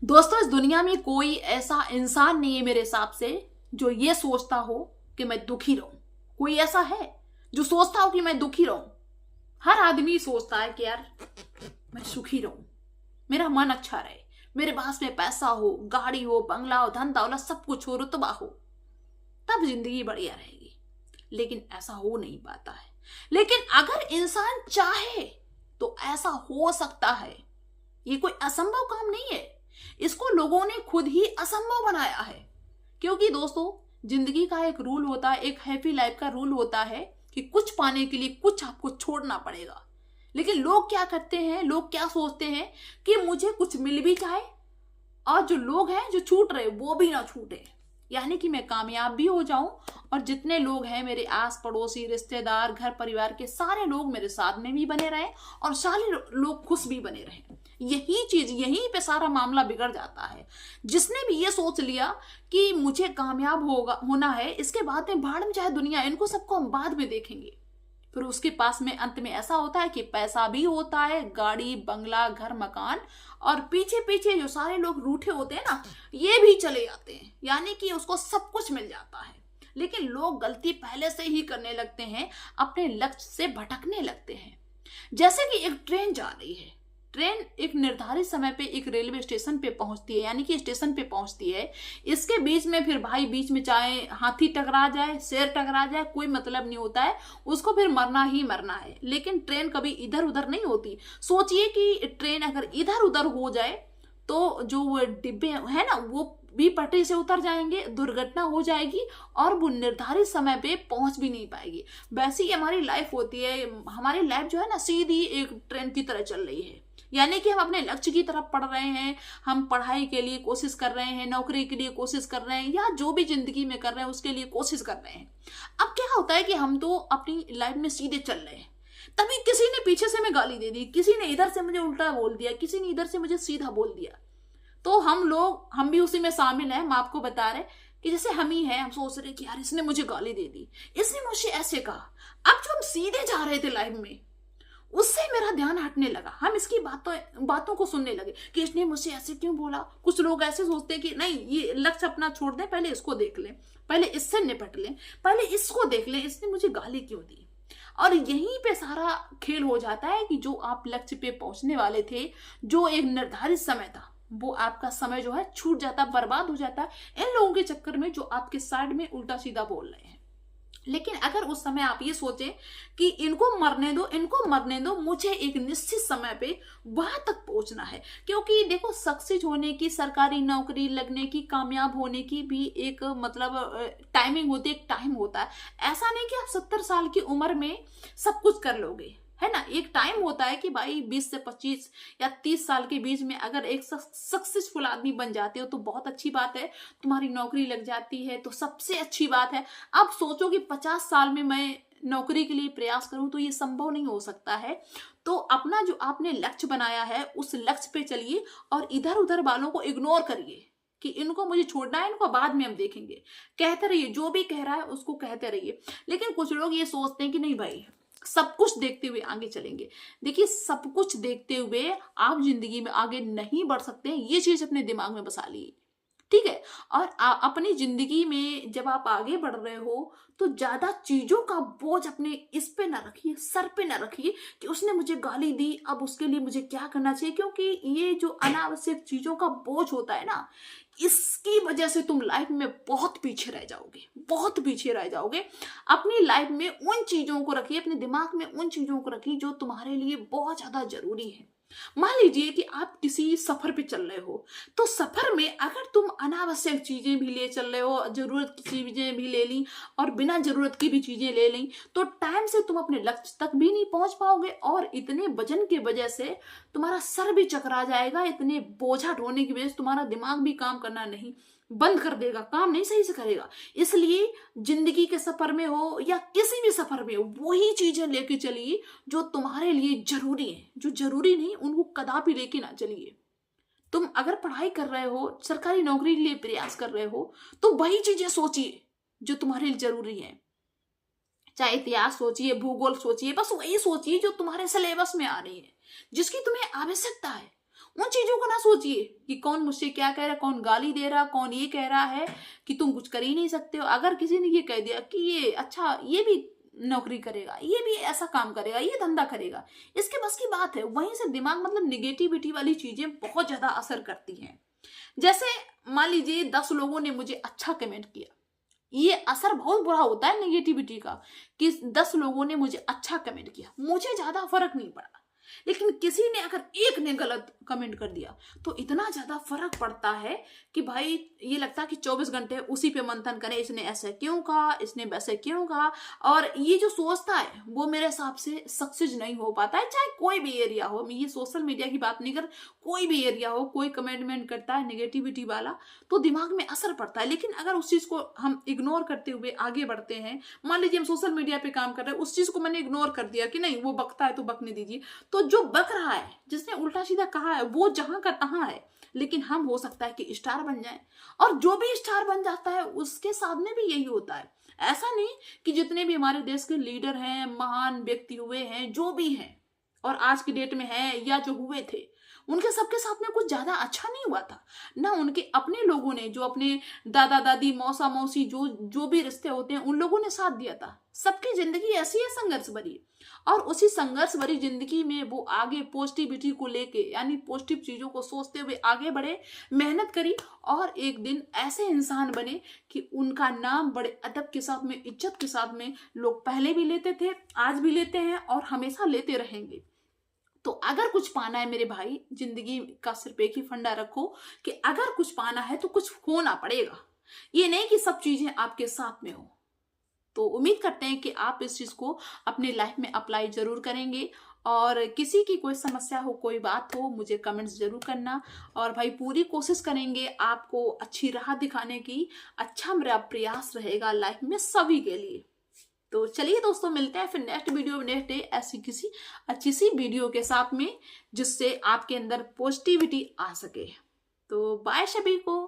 दोस्तों, इस दुनिया में कोई ऐसा इंसान नहीं है मेरे हिसाब से जो ये सोचता हो कि मैं दुखी रहूं। कोई ऐसा है जो सोचता हो कि मैं दुखी रहूं? हर आदमी सोचता है कि यार मैं सुखी रहूं, मेरा मन अच्छा रहे, मेरे पास में पैसा हो, गाड़ी हो, बंगला हो, धन दौलत सब कुछ हो, रुतबा हो, तब जिंदगी बढ़िया रहेगी। लेकिन ऐसा हो नहीं पाता है। लेकिन अगर इंसान चाहे तो ऐसा हो सकता है। ये कोई असंभव काम नहीं है, इसको लोगों ने खुद ही असंभव बनाया है। क्योंकि दोस्तों, जिंदगी का एक रूल होता है, एक हैप्पी लाइफ का रूल होता है कि कुछ पाने के लिए कुछ आपको छोड़ना पड़ेगा। लेकिन लोग क्या करते हैं, लोग क्या सोचते हैं कि मुझे कुछ मिल भी जाए और जो लोग हैं जो छूट रहे वो भी ना छूटे, यानी कि मैं कामयाब भी हो जाऊं और जितने लोग हैं मेरे आस पड़ोसी, रिश्तेदार, घर परिवार के सारे लोग मेरे साथ में भी बने रहें और सारे लोग खुश भी बने रहें। यही चीज, यहीं पे सारा मामला बिगड़ जाता है। जिसने भी ये सोच लिया कि मुझे कामयाब होना है, इसके बाद में भाड़ में चाहे दुनिया, इनको सबको हम बाद में देखेंगे, फिर उसके पास में अंत में ऐसा होता है कि पैसा भी होता है, गाड़ी, बंगला, घर, मकान, और पीछे पीछे जो सारे लोग रूठे होते हैं ना, ये भी चले जाते हैं, यानी कि उसको सब कुछ मिल जाता है। लेकिन लोग गलती पहले से ही करने लगते हैं, अपने लक्ष्य से भटकने लगते हैं। जैसे कि एक ट्रेन जा रही है, ट्रेन एक निर्धारित समय पे एक रेलवे स्टेशन पे पहुंचती है, यानी कि स्टेशन पे पहुंचती है। इसके बीच में फिर भाई, बीच में चाहे हाथी टकरा जाए, शेर टकरा जाए, कोई मतलब नहीं होता है, उसको फिर मरना ही मरना है। लेकिन ट्रेन कभी इधर उधर नहीं होती। सोचिए कि ट्रेन अगर इधर उधर हो जाए तो जो डिब्बे है ना, वो भी पटरी से उतर जाएंगे, दुर्घटना हो जाएगी और वो निर्धारित समय पे पहुंच भी नहीं पाएगी। वैसे ही हमारी लाइफ होती है। हमारी लाइफ जो है ना, सीधी एक ट्रेन की तरह चल रही है, यानी कि हम अपने लक्ष्य की तरफ पढ़ रहे हैं, हम पढ़ाई के लिए कोशिश कर रहे हैं, नौकरी के लिए कोशिश कर रहे हैं, या जो भी जिंदगी में कर रहे हैं उसके लिए कोशिश कर रहे हैं। अब क्या होता है कि हम तो अपनी लाइफ में सीधे चल रहे हैं, तभी किसी ने पीछे से हमें गाली दे दी, किसी ने इधर से मुझे उल्टा बोल दिया, किसी ने इधर से मुझे सीधा बोल दिया। तो हम भी उसी में शामिल हैं। हम आपको बता रहे कि जैसे हम ही हैं, हम सोच रहे कि यार इसने मुझे गाली दे दी, इसने मुझे ऐसे कहा। अब जो हम सीधे जा रहे थे लाइफ में, उससे मेरा ध्यान हटने लगा। हम इसकी बातों को सुनने लगे कि इसने मुझसे ऐसे क्यों बोला। कुछ लोग ऐसे सोचते हैं कि नहीं, ये लक्ष्य अपना छोड़ दें, पहले इसको देख लें, पहले इससे निपट लें, पहले इसको देख लें, इसने मुझे गाली क्यों दी। और यहीं पे सारा खेल हो जाता है कि जो आप लक्ष्य पे पहुंचने वाले थे, जो एक निर्धारित समय था, वो आपका समय जो है छूट जाता, बर्बाद हो जाता इन लोगों के चक्कर में जो आपके साइड में उल्टा सीधा बोल रहे हैं। लेकिन अगर उस समय आप ये सोचे कि इनको मरने दो, इनको मरने दो, मुझे एक निश्चित समय पे वहां तक पहुंचना है। क्योंकि देखो, सक्सेस होने की, सरकारी नौकरी लगने की, कामयाब होने की भी एक मतलब टाइमिंग होती है, एक टाइम होता है। ऐसा नहीं कि आप 70 साल की उम्र में सब कुछ कर लोगे, है ना। एक टाइम होता है कि भाई 20 से 25 या 30 साल के बीच में अगर एक सक्सेसफुल आदमी बन जाते हो तो बहुत अच्छी बात है, तुम्हारी नौकरी लग जाती है तो सबसे अच्छी बात है। अब सोचो कि 50 साल में मैं नौकरी के लिए प्रयास करूं तो ये संभव नहीं हो सकता है। तो अपना जो आपने लक्ष्य बनाया है उस लक्ष्य पे चलिए और इधर उधर वालों को इग्नोर करिए कि इनको मुझे छोड़ना है, इनको बाद में हम देखेंगे। कहते रहिए, जो भी कह रहा है उसको कहते रहिए। लेकिन कुछ लोग ये सोचते हैं कि नहीं भाई, सब कुछ देखते हुए आगे चलेंगे। देखिए, सब कुछ देखते हुए आप जिंदगी में आगे नहीं बढ़ सकते, ये चीज अपने दिमाग में बसा ली, ठीक है। और अपनी जिंदगी में जब आप आगे बढ़ रहे हो तो ज्यादा चीजों का बोझ अपने इस पे ना रखिए, सर पे ना रखिए कि उसने मुझे गाली दी, अब उसके लिए मुझे क्या करना चाहिए। क्योंकि ये जो अनावश्यक चीजों का बोझ होता है ना, इसकी वजह से तुम लाइफ में बहुत पीछे रह जाओगे, बहुत पीछे रह जाओगे। अपनी लाइफ में उन चीजों को रखिए, अपने दिमाग में उन चीजों को रखिए जो तुम्हारे लिए बहुत ज्यादा जरूरी है। मान लीजिए कि आप किसी सफर पे चल रहे हो, तो सफर में अगर तुम अनावश्यक चीजें भी ले चल रहे हो, जरूरत की चीजें भी ले ली और बिना जरूरत की भी चीजें ले ली, तो टाइम से तुम अपने लक्ष्य तक भी नहीं पहुंच पाओगे और इतने वजन की वजह से तुम्हारा सर भी चकरा जाएगा। इतने बोझा ढोने की वजह से तुम्हारा दिमाग भी काम करना नहीं बंद कर देगा, काम नहीं सही से करेगा। इसलिए जिंदगी के सफर में हो या किसी भी सफर में हो, वही चीजें लेके चलिए जो तुम्हारे लिए जरूरी है। जो जरूरी नहीं उनको कदापि लेके ना चलिए। तुम अगर पढ़ाई कर रहे हो, सरकारी नौकरी के लिए प्रयास कर रहे हो, तो वही चीजें सोचिए जो तुम्हारे लिए जरूरी है। चाहे इतिहास सोचिए, भूगोल सोचिए, बस वही सोचिए जो तुम्हारे सिलेबस में आ रही है, जिसकी तुम्हें आवश्यकता है। उन चीजों को ना सोचिए कि कौन मुझसे क्या कह रहा है, कौन गाली दे रहा, कौन ये कह रहा है कि तुम कुछ कर ही नहीं सकते हो। अगर किसी ने ये कह दिया कि ये अच्छा ये भी नौकरी करेगा, ये भी ऐसा काम करेगा, ये धंधा करेगा, इसके बस की बात है, वहीं से दिमाग मतलब निगेटिविटी वाली चीजें बहुत ज्यादा असर करती हैं। जैसे मान लीजिए 10 लोगों ने मुझे अच्छा कमेंट किया, ये असर बहुत बुरा होता है नेगेटिविटी का कि 10 लोगों ने मुझे अच्छा कमेंट किया, मुझे ज्यादा फर्क नहीं पड़ा। लेकिन किसी ने अगर एक ने गलत कमेंट कर दिया तो इतना ज्यादा फर्क पड़ता है कि भाई ये लगता है कि 24 घंटे उसी पे मंथन करें, इसने ऐसे क्यों कहा, इसने वैसे क्यों कहा। और ये जो सोचता है वो मेरे हिसाब से सक्सेस नहीं हो पाता है, चाहे कोई भी एरिया हो। मैं ये सोशल मीडिया की बात नहीं कर, कोई भी एरिया हो, कोई कमेंटमेंट करता है नेगेटिविटी वाला तो दिमाग में असर पड़ता है। लेकिन अगर उस चीज को हम इग्नोर करते हुए आगे बढ़ते हैं, मान लीजिए हम सोशल मीडिया पे काम कर रहे हैं, उस चीज को मैंने इग्नोर कर दिया कि नहीं वो बकता है तो बकने दीजिए, तो जो बक रहा है, जिसने उल्टा सीधा कहा है, वो जहां का तहां है। लेकिन हम हो सकता है कि स्टार बन जाए, और जो भी स्टार बन जाता है उसके सामने भी यही होता है। ऐसा नहीं कि जितने भी हमारे देश के लीडर हैं, महान व्यक्ति हुए हैं, जो भी हैं और आज की डेट में हैं या जो हुए थे, उनके सबके साथ में कुछ ज्यादा अच्छा नहीं हुआ था ना। उनके अपने लोगों ने, जो अपने दादा दादी, मौसा मौसी, जो भी रिश्ते होते हैं, उन लोगों ने साथ दिया था। सबकी जिंदगी ऐसी है संघर्ष भरी, और उसी संघर्ष भरी जिंदगी में वो आगे पॉजिटिविटी को लेके, यानी पॉजिटिव चीजों को सोचते हुए आगे बढ़े, मेहनत करी, और एक दिन ऐसे इंसान बने कि उनका नाम बड़े अदब के साथ में, इज्जत के साथ में लोग पहले भी लेते थे, आज भी लेते हैं और हमेशा लेते रहेंगे। तो अगर कुछ पाना है मेरे भाई, जिंदगी का सिर्फ एक ही फंडा रखो कि अगर कुछ पाना है तो कुछ खोना पड़ेगा। ये नहीं कि सब चीजें आपके साथ में हो। तो उम्मीद करते हैं कि आप इस चीज को अपने लाइफ में अप्लाई जरूर करेंगे। और किसी की कोई समस्या हो, कोई बात हो, मुझे कमेंट्स जरूर करना। और भाई पूरी कोशिश करेंगे आपको अच्छी राह दिखाने की। अच्छा मेरा प्रयास रहेगा लाइफ में सभी के लिए। तो चलिए दोस्तों, मिलते हैं फिर नेक्स्ट वीडियो में नेक्स्ट डे ऐसी किसी अच्छी सी वीडियो के साथ में, जिससे आपके अंदर पॉजिटिविटी आ सके। तो बाय सभी को।